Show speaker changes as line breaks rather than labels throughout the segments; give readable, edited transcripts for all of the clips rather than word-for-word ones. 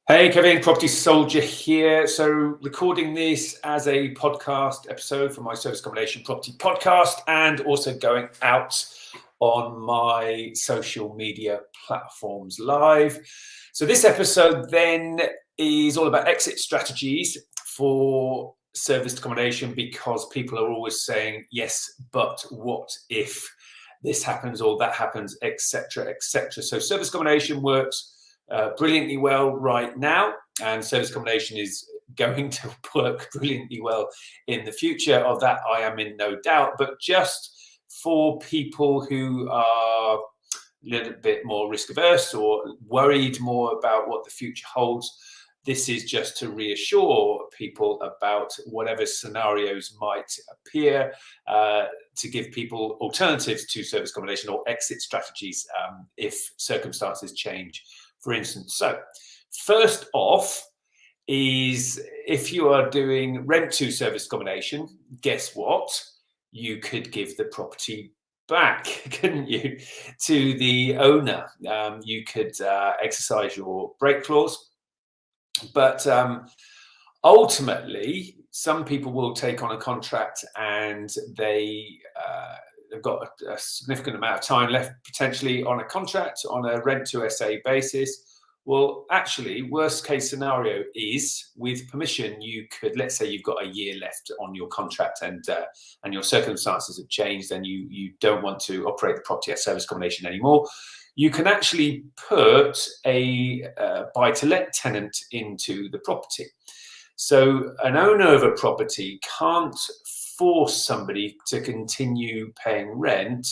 Hey Kevin, Property Soldier here. So, recording this as a podcast episode for my service accommodation property podcast, and also going out on my social media platforms live. So, this episode then is all about exit strategies for serviced accommodation, because people are always saying, yes, but what if this happens or that happens, etc., etc. So, service accommodation works brilliantly well right now, and service accommodation is going to work brilliantly well in the future. Of that I am in no doubt, but just for people who are a little bit more risk averse or worried more about what the future holds, this is just to reassure people about whatever scenarios might appear, to give people alternatives to service accommodation or exit strategies if circumstances change, for instance. So first off is, if you are doing rent to service accommodation, guess what? You could give the property back, couldn't you, to the owner. You could exercise your break clause, but ultimately some people will take on a contract and they've got a significant amount of time left potentially on a contract on a rent to SA basis. Well, actually, worst case scenario is, with permission, you could, let's say you've got a year left on your contract and your circumstances have changed and you don't want to operate the property as service accommodation anymore. You can actually put a buy-to-let tenant into the property. So an owner of a property can't force somebody to continue paying rent,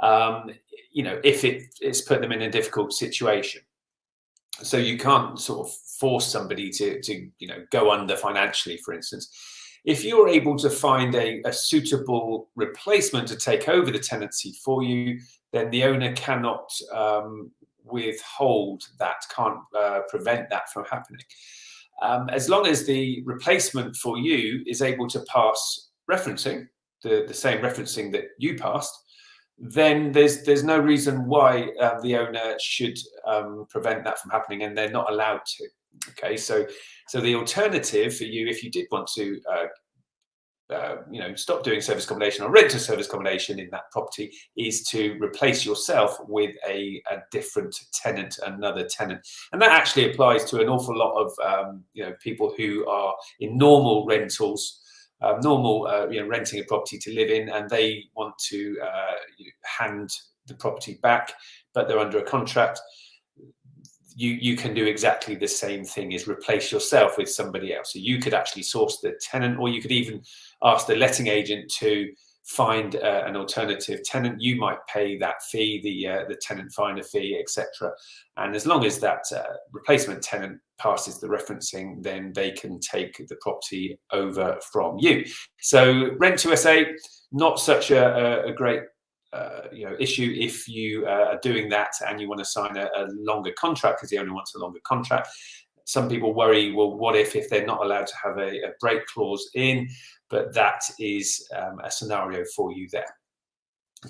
if it's put them in a difficult situation. So you can't sort of force somebody to go under financially, for instance. If you're able to find a suitable replacement to take over the tenancy for you, then the owner cannot withhold that, can't prevent that from happening. As long as the replacement for you is able to pass referencing, the same referencing that you passed, then there's no reason why the owner should prevent that from happening, and they're not allowed to. Okay, so the alternative for you, if you did want to stop doing service accommodation or rent to service accommodation in that property, is to replace yourself with a different tenant, another tenant. And that actually applies to an awful lot of people who are in normal rentals, renting a property to live in, and they want to hand the property back, but they're under a contract. You can do exactly the same thing, is replace yourself with somebody else. So you could actually source the tenant, or you could even ask the letting agent to find an alternative tenant. You might pay that fee, the tenant finder fee, etc. And as long as that replacement tenant passes the referencing, then they can take the property over from you. So rent to SA, not such a great issue if you are doing that and you want to sign a longer contract, because the owner wants a longer contract. Some people worry, well, what if they're not allowed to have a break clause in? But that is a scenario for you there.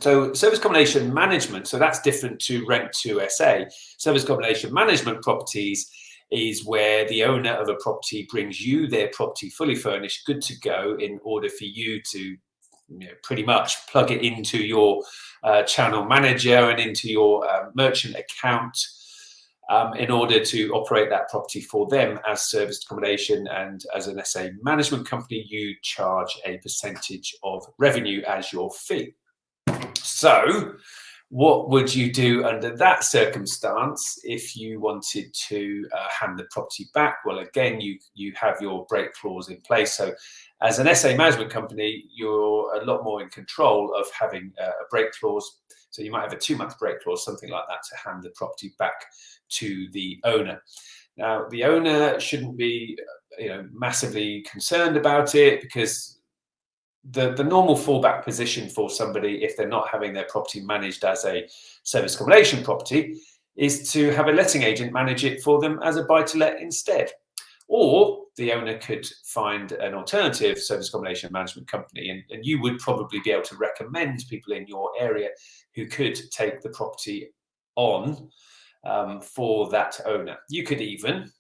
So service accommodation management, so that's different to rent to SA. Service accommodation management properties is where the owner of a property brings you their property fully furnished, good to go, in order for you to pretty much plug it into your channel manager and into your merchant account in order to operate that property for them as serviced accommodation. And as an SA management company, you charge a percentage of revenue as your fee. So what would you do under that circumstance if you wanted to hand the property back? Well, again, you have your break clause in place. So as an SA management company, you're a lot more in control of having a break clause. So you might have a 2-month break clause, something like that, to hand the property back to the owner. Now, the owner shouldn't be massively concerned about it, because the normal fallback position for somebody, if they're not having their property managed as a service accommodation property, is to have a letting agent manage it for them as a buy-to-let instead. Or the owner could find an alternative service accommodation management company, and you would probably be able to recommend people in your area who could take the property on for that owner. You could even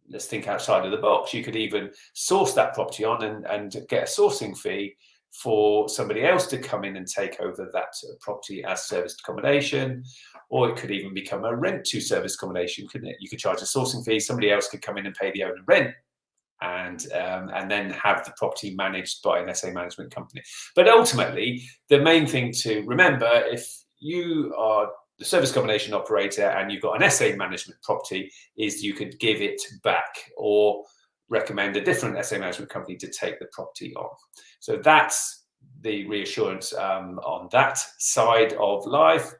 let's think outside of the box. You could even source that property on and get a sourcing fee for somebody else to come in and take over that property as serviced accommodation, or it could even become a rent to service accommodation, couldn't it? You could charge a sourcing fee, somebody else could come in and pay the owner rent, and then have the property managed by an SA management company. But ultimately, the main thing to remember, if you are the service accommodation operator and you've got an SA management property, is you could give it back or recommend a different SA management company to take the property on. So that's the reassurance on that side of life.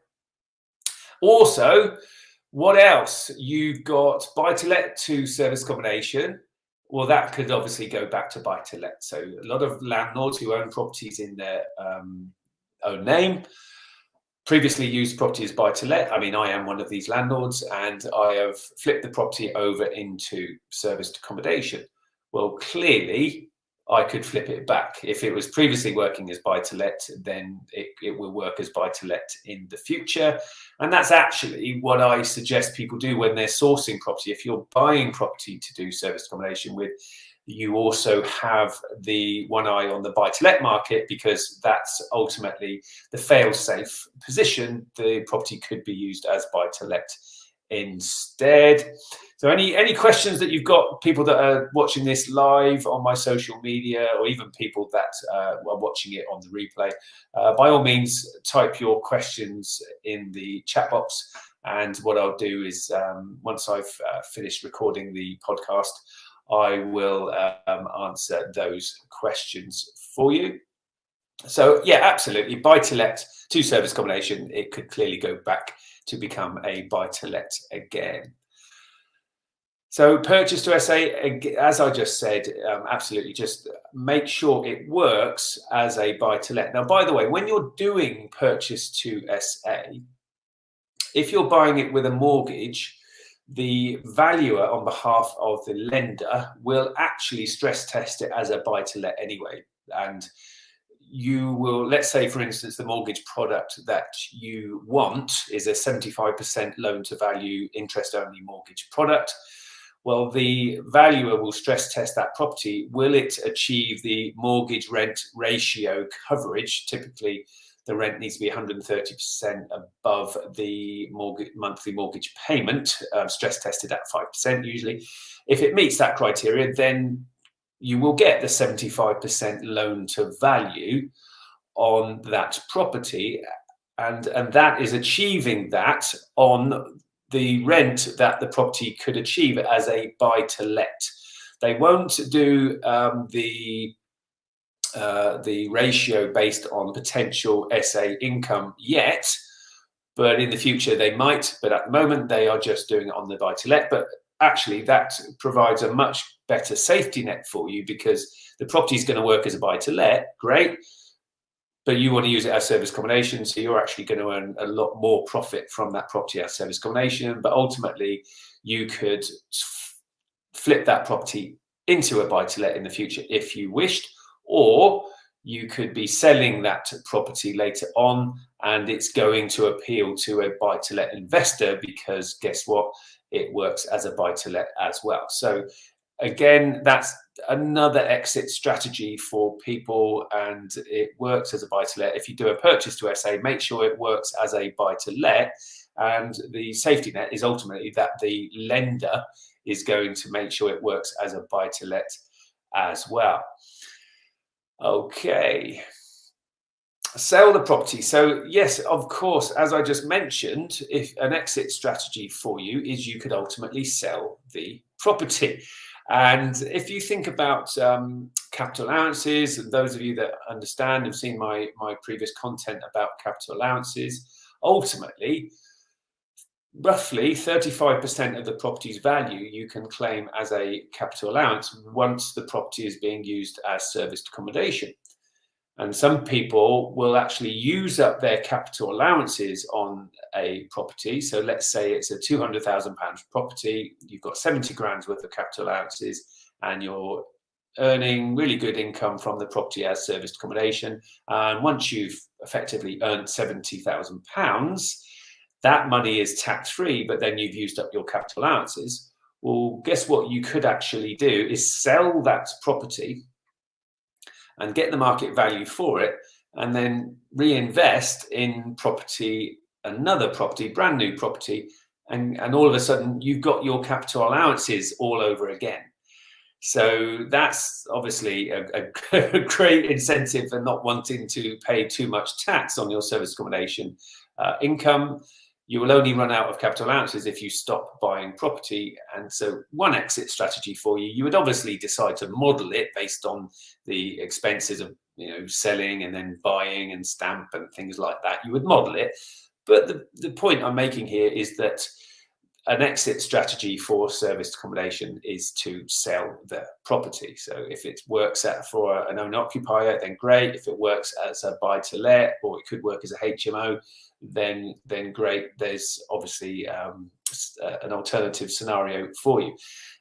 Also, what else? You've got buy-to-let to service accommodation. Well, that could obviously go back to buy-to-let. So a lot of landlords who own properties in their own name previously used property as buy-to-let. I mean, I am one of these landlords, and I have flipped the property over into serviced accommodation. Well, clearly, I could flip it back. If it was previously working as buy-to-let, then it will work as buy-to-let in the future. And that's actually what I suggest people do when they're sourcing property. If you're buying property to do serviced accommodation with, you also have the one eye on the buy-to-let market, because that's ultimately the fail-safe position. The property could be used as buy-to-let instead. So any questions that you've got, people that are watching this live on my social media, or even people that are watching it on the replay, by all means, type your questions in the chat box. And what I'll do is, once I've finished recording the podcast, I will answer those questions for you. So yeah, absolutely. Buy-to-let to service accommodation, it could clearly go back to become a buy-to-let again. So purchase to SA, as I just said, absolutely, just make sure it works as a buy-to-let. Now, by the way, when you're doing purchase to SA, if you're buying it with a mortgage, the valuer on behalf of the lender will actually stress test it as a buy-to-let anyway. And you will, let's say, for instance, the mortgage product that you want is a 75% loan to value interest-only mortgage product. Well, the valuer will stress test that property. Will it achieve the mortgage rent ratio coverage? Typically, the rent needs to be 130% above the monthly mortgage payment, stress tested at 5% usually. If it meets that criteria, then you will get the 75% loan to value on that property. And that is achieving that on the rent that the property could achieve as a buy-to-let. They won't do the ratio based on potential SA income yet, but in the future they might. But at the moment they are just doing it on the buy-to-let. But actually that provides a much better safety net for you, because the property is going to work as a buy-to-let, great, but you want to use it as service accommodation, so you're actually going to earn a lot more profit from that property as service accommodation. But ultimately, you could flip that property into a buy-to-let in the future if you wished, or you could be selling that property later on and it's going to appeal to a buy-to-let investor, because guess what? It works as a buy-to-let as well. So again, that's another exit strategy for people, and it works as a buy-to-let. If you do a purchase to SA, make sure it works as a buy-to-let, and the safety net is ultimately that the lender is going to make sure it works as a buy-to-let as well. Okay. Sell the property. So yes, of course, as I just mentioned, if an exit strategy for you is you could ultimately sell the property. And if you think about capital allowances, and those of you that understand have seen my previous content about capital allowances, ultimately, roughly 35% of the property's value you can claim as a capital allowance once the property is being used as serviced accommodation. And some people will actually use up their capital allowances on a property. So let's say it's a £200,000 property, you've got 70 grand's worth of capital allowances, and you're earning really good income from the property as serviced accommodation. And once you've effectively earned £70,000, that money is tax-free, but then you've used up your capital allowances. Well, guess what you could actually do is sell that property and get the market value for it, and then reinvest in property, another property, brand new property, and all of a sudden you've got your capital allowances all over again. So that's obviously a great incentive for not wanting to pay too much tax on your service accommodation income. You will only run out of capital allowances if you stop buying property. And so one exit strategy for you, you would obviously decide to model it based on the expenses of selling and then buying and stamp and things like that. You would model it. But the point I'm making here is that an exit strategy for serviced accommodation is to sell the property. So if it works for an owner occupier, then great. If it works as a buy to let, or it could work as a HMO, then great. There's obviously an alternative scenario for you.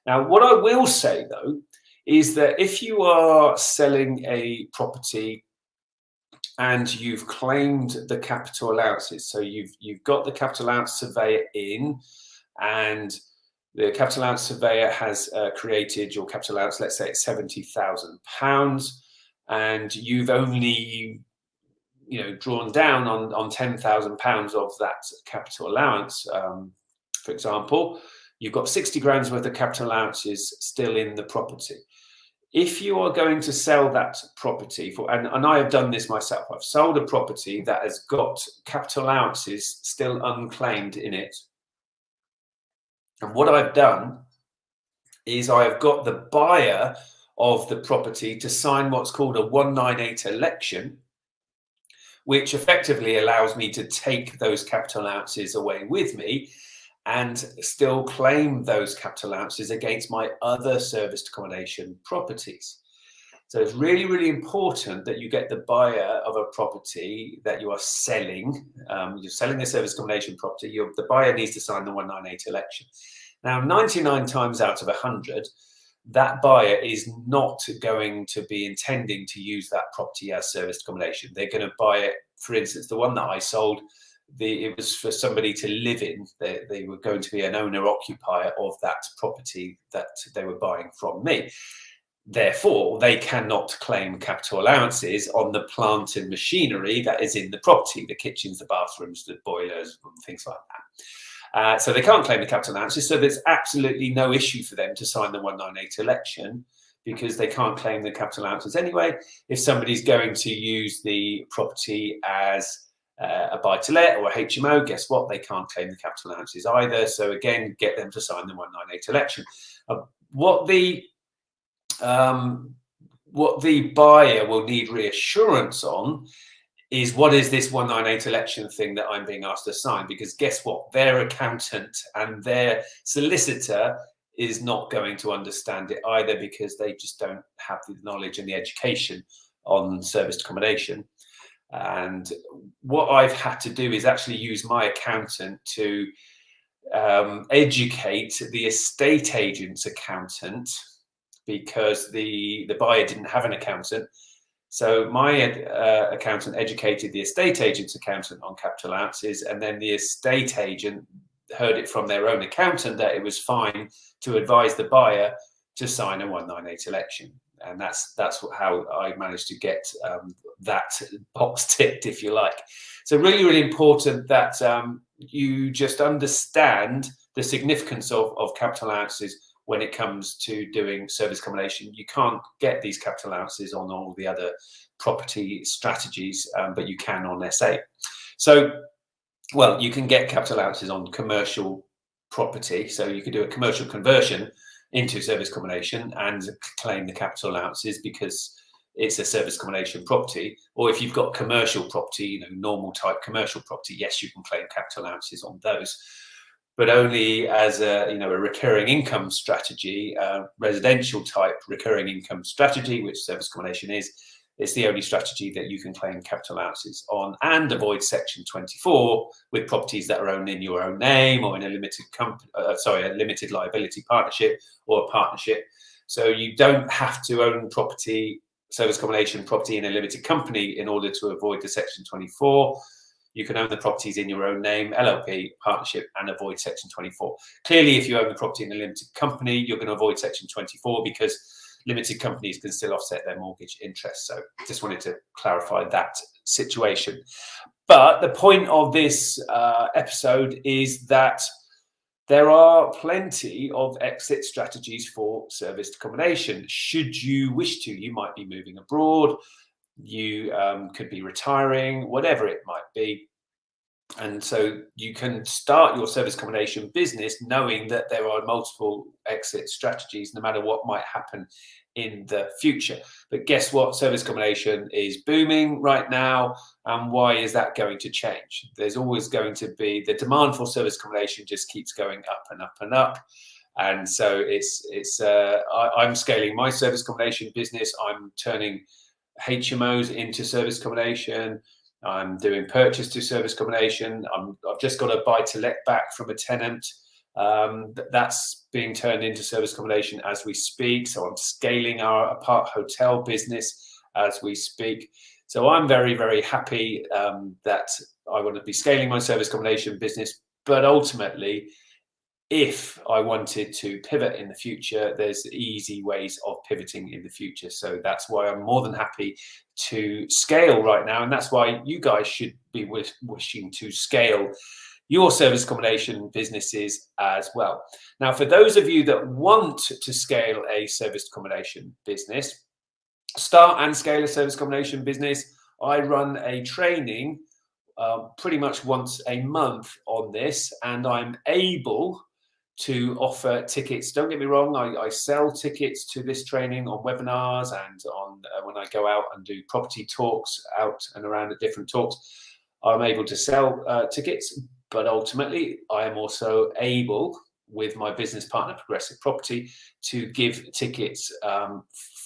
Now, what I will say though is that if you are selling a property and you've claimed the capital allowances, so you've got the capital allowance surveyor in, and the capital allowance surveyor has created your capital allowance, let's say it's £70,000, and you've only drawn down on £10,000 of that capital allowance. For example, you've got 60 grand's worth of capital allowances still in the property. If you are going to sell that property and I have done this myself, I've sold a property that has got capital allowances still unclaimed in it. And what I've done is I've got the buyer of the property to sign what's called a 198 election, which effectively allows me to take those capital allowances away with me and still claim those capital allowances against my other serviced accommodation properties. So it's really, really important that you get the buyer of a property that you are selling. You're selling a service accommodation property. The buyer needs to sign the 198 election. Now, 99 times out of 100, that buyer is not going to be intending to use that property as serviced accommodation. They're going to buy it. For instance, the one that I sold, it was for somebody to live in. They were going to be an owner-occupier of that property that they were buying from me. Therefore, they cannot claim capital allowances on the plant and machinery that is in the property, the kitchens, the bathrooms, the boilers, and things like that. So they can't claim the capital allowances. So there's absolutely no issue for them to sign the 198 election, because they can't claim the capital allowances anyway. If somebody's going to use the property as a buy-to-let or a HMO, guess what? They can't claim the capital allowances either. So again, get them to sign the 198 election. What the buyer will need reassurance on is, what is this 198 election thing that I'm being asked to sign? Because guess what? Their accountant and their solicitor is not going to understand it either, because they just don't have the knowledge and the education on serviced accommodation. And what I've had to do is actually use my accountant to educate the estate agent's accountant, because the buyer didn't have an accountant. So my accountant educated the estate agent's accountant on capital allowances, and then the estate agent heard it from their own accountant that it was fine to advise the buyer to sign a 198 election. And that's how I managed to get that box ticked, if you like. So really, really important that you just understand the significance of capital allowances when it comes to doing service accommodation. You can't get these capital allowances on all the other property strategies, but you can on SA. So, well, you can get capital allowances on commercial property. So you could do a commercial conversion into service accommodation and claim the capital allowances because it's a service accommodation property. Or if you've got commercial property, normal type commercial property, yes, you can claim capital allowances on those, but only as a recurring income strategy, residential type recurring income strategy, which service accommodation is. It's the only strategy that you can claim capital allowances on and avoid Section 24 with properties that are owned in your own name or in a limited liability partnership or a partnership. So you don't have to own property, service accommodation property in a limited company in order to avoid the Section 24. you can own the properties in your own name, LLP, partnership, and avoid Section 24. Clearly, if you own the property in a limited company, you're going to avoid Section 24 because limited companies can still offset their mortgage interest. So just wanted to clarify that situation. But the point of this episode is that there are plenty of exit strategies for serviced accommodation. Should you wish to, you might be moving abroad, you could be retiring, whatever it might be. And so you can start your service accommodation business knowing that there are multiple exit strategies, no matter what might happen in the future. But guess what? Service accommodation is booming right now. And why is that going to change? There's always going to be the demand for service accommodation just keeps going up and up and up. And so I'm scaling my service accommodation business. I'm turning HMOs into service accommodation. I'm doing purchase to service accommodation. I've just got a buy to let back from a tenant. That's being turned into service accommodation as we speak. So I'm scaling our apart hotel business as we speak. So I'm very, very happy that I want to be scaling my service accommodation business. But ultimately, if I wanted to pivot in the future, there's easy ways of pivoting in the future. So that's why I'm more than happy to scale right now. And that's why you guys should be wishing to scale your service accommodation businesses as well. Now, for those of you that want to scale a service accommodation business, start and scale a service accommodation business, I run a training pretty much once a month on this, and I'm able to offer tickets. Don't get me wrong, I sell tickets to this training on webinars and on when I go out and do property talks out and around at different talks. I'm able to sell tickets, but ultimately I am also able, with my business partner Progressive Property, to give tickets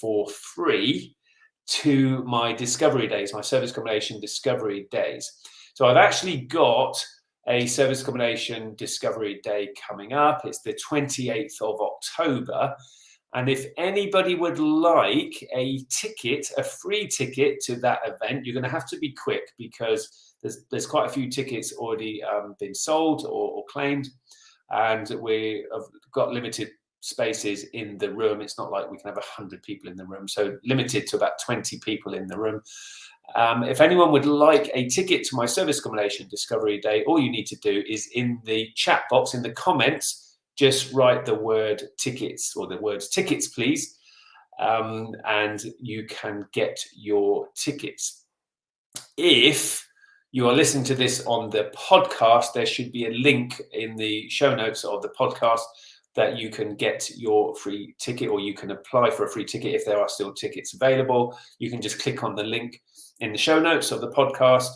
for free to my discovery days, my service accommodation discovery days. So I've actually got a service accommodation discovery day coming up. It's the 28th of October. And if anybody would like a ticket, a free ticket to that event, you're going to have to be quick because there's quite a few tickets already been sold or claimed. And we have got limited spaces in the room. It's not like we can have 100 people in the room. So limited to about 20 people in the room. If anyone would like a ticket to my service accommodation discovery day, all you need to do is in the chat box, in the comments, just write the word tickets or the words tickets, please. And you can get your tickets. If you are listening to this on the podcast, there should be a link in the show notes of the podcast that you can get your free ticket, or you can apply for a free ticket if there are still tickets available. You can just click on the link in the show notes of the podcast.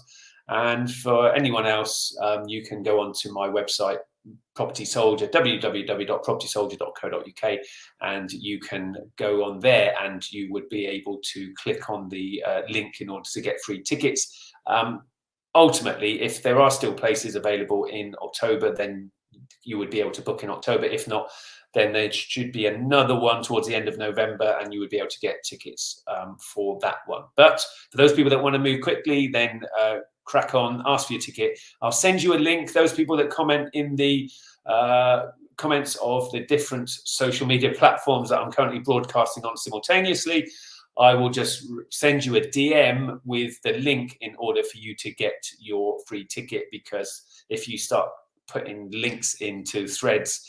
And for anyone else, you can go onto my website, Property Soldier, www.propertysoldier.co.uk, and you can go on there and you would be able to click on the link in order to get free tickets. Ultimately, if there are still places available in October, then you would be able to book in October. If not, then there should be another one towards the end of November, and you would be able to get tickets for that one. But for those people that want to move quickly, then crack on, ask for your ticket. I'll send you a link. Those people that comment in the comments of the different social media platforms that I'm currently broadcasting on simultaneously, I will just send you a DM with the link in order for you to get your free ticket, because if you start putting links into threads,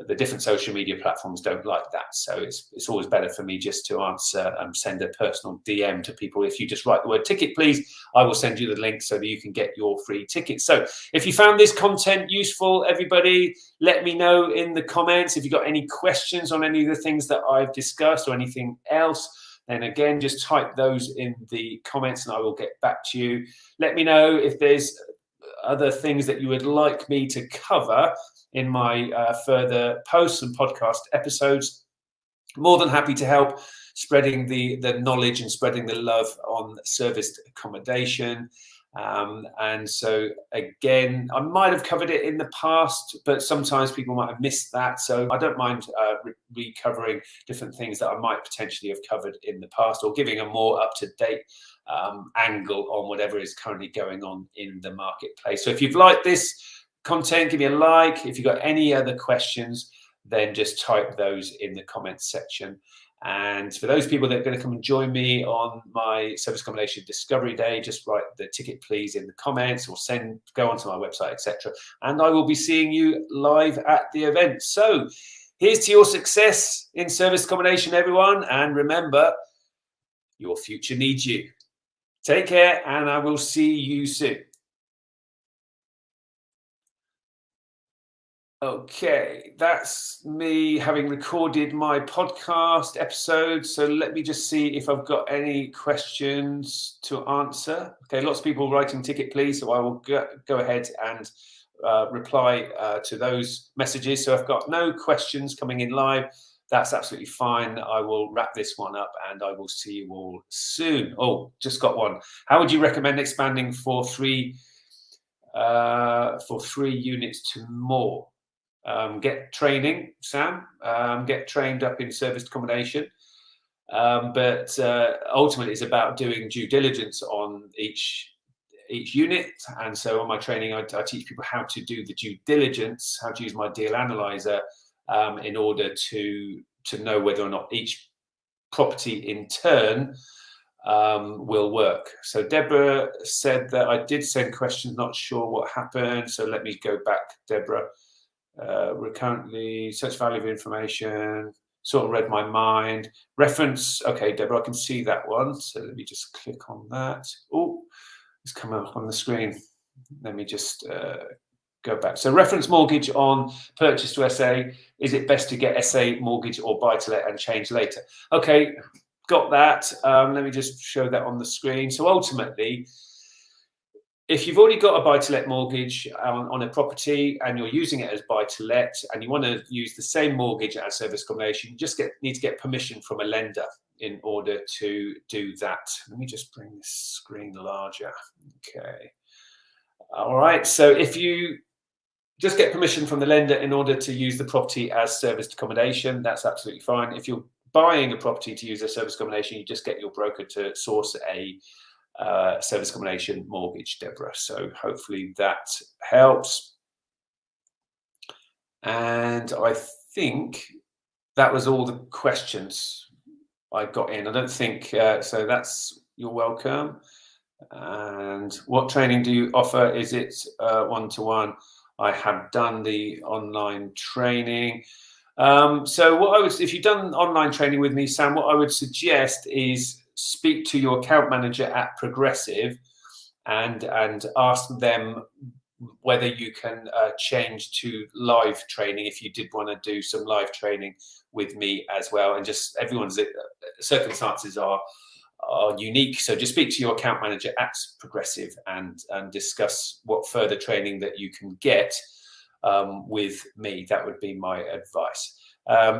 the different social media platforms don't like that. So it's always better for me just to answer and send a personal DM to people. If you just write the word ticket, please, I will send you the link so that you can get your free ticket. So if you found this content useful, everybody, let me know in the comments. If you've got any questions on any of the things that I've discussed or anything else, then again, just type those in the comments and I will get back to you. Let me know if there's other things that you would like me to cover in my further posts and podcast episodes. More than happy to help spreading the knowledge and spreading the love on serviced accommodation. And so again, I might have covered it in the past, but sometimes people might have missed that. So I don't mind recovering different things that I might potentially have covered in the past, or giving a more up-to-date angle on whatever is currently going on in the marketplace. So if you've liked this content, give me a like. If you've got any other questions, then just type those in the comments section. And for those people that are going to come and join me on my Service Accommodation Discovery Day, just write the ticket please in the comments, or go onto my website, etc. And I will be seeing you live at the event. So here's to your success in service accommodation, everyone. And remember, your future needs you. Take care, and I will see you soon. Okay, that's me having recorded my podcast episode. So let me just see if I've got any questions to answer. Okay, lots of people writing ticket please, so I will go ahead and reply to those messages. So I've got no questions coming in live. That's absolutely fine. I will wrap this one up, and I will see you all soon. Oh, just got one. How would you recommend expanding for three units to more? Get training, Sam. Get trained up in serviced accommodation. But ultimately, it's about doing due diligence on each unit. And so on my training, I teach people how to do the due diligence, how to use my deal analyzer in order to know whether or not each property in turn will work. So Deborah said that I did send questions, not sure what happened. So let me go back, Deborah. We're currently search value of information, sort of read my mind. Reference, okay, Deborah, I can see that one. So let me just click on that. Oh, it's come up on the screen. Let me just go back. So reference mortgage on purchase to SA. Is it best to get SA mortgage or buy to let and change later? Okay, got that. Let me just show that on the screen. So ultimately, if you've already got a buy-to-let mortgage on a property and you're using it as buy-to-let, and you want to use the same mortgage as service accommodation, you just need to get permission from a lender in order to do that. Let me just bring this screen larger. Okay. All right. So if you just get permission from the lender in order to use the property as serviced accommodation, that's absolutely fine. If you're buying a property to use as service accommodation, you just get your broker to source a service accommodation mortgage, Deborah. So hopefully that helps. And I think that was all the questions I got in. I don't think so. That's, you're welcome. And what training do you offer? Is it one-to-one? I have done the online training. So what I would, if you've done online training with me, Sam, what I would suggest is speak to your account manager at Progressive and ask them whether you can change to live training, if you did want to do some live training with me as well. And just everyone's circumstances are unique, so just speak to your account manager at Progressive and discuss what further training that you can get with me. That would be my advice.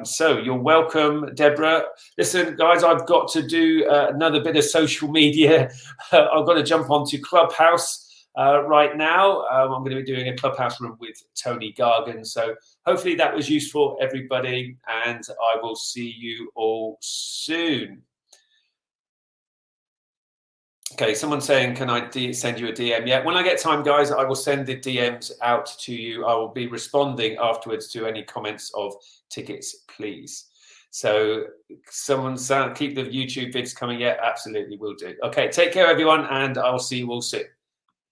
So you're welcome, Deborah. Listen, guys, I've got to do another bit of social media. I've got to jump onto Clubhouse right now. I'm going to be doing a Clubhouse room with Tony Gargan. So hopefully that was useful, everybody, and I will see you all soon. Okay, someone's saying, can I send you a DM? Yeah, when I get time, guys, I will send the DMs out to you. I will be responding afterwards to any comments of tickets, please. So someone's keep the YouTube vids coming. Yeah, absolutely will do. Okay, take care, everyone, and I'll see you all soon.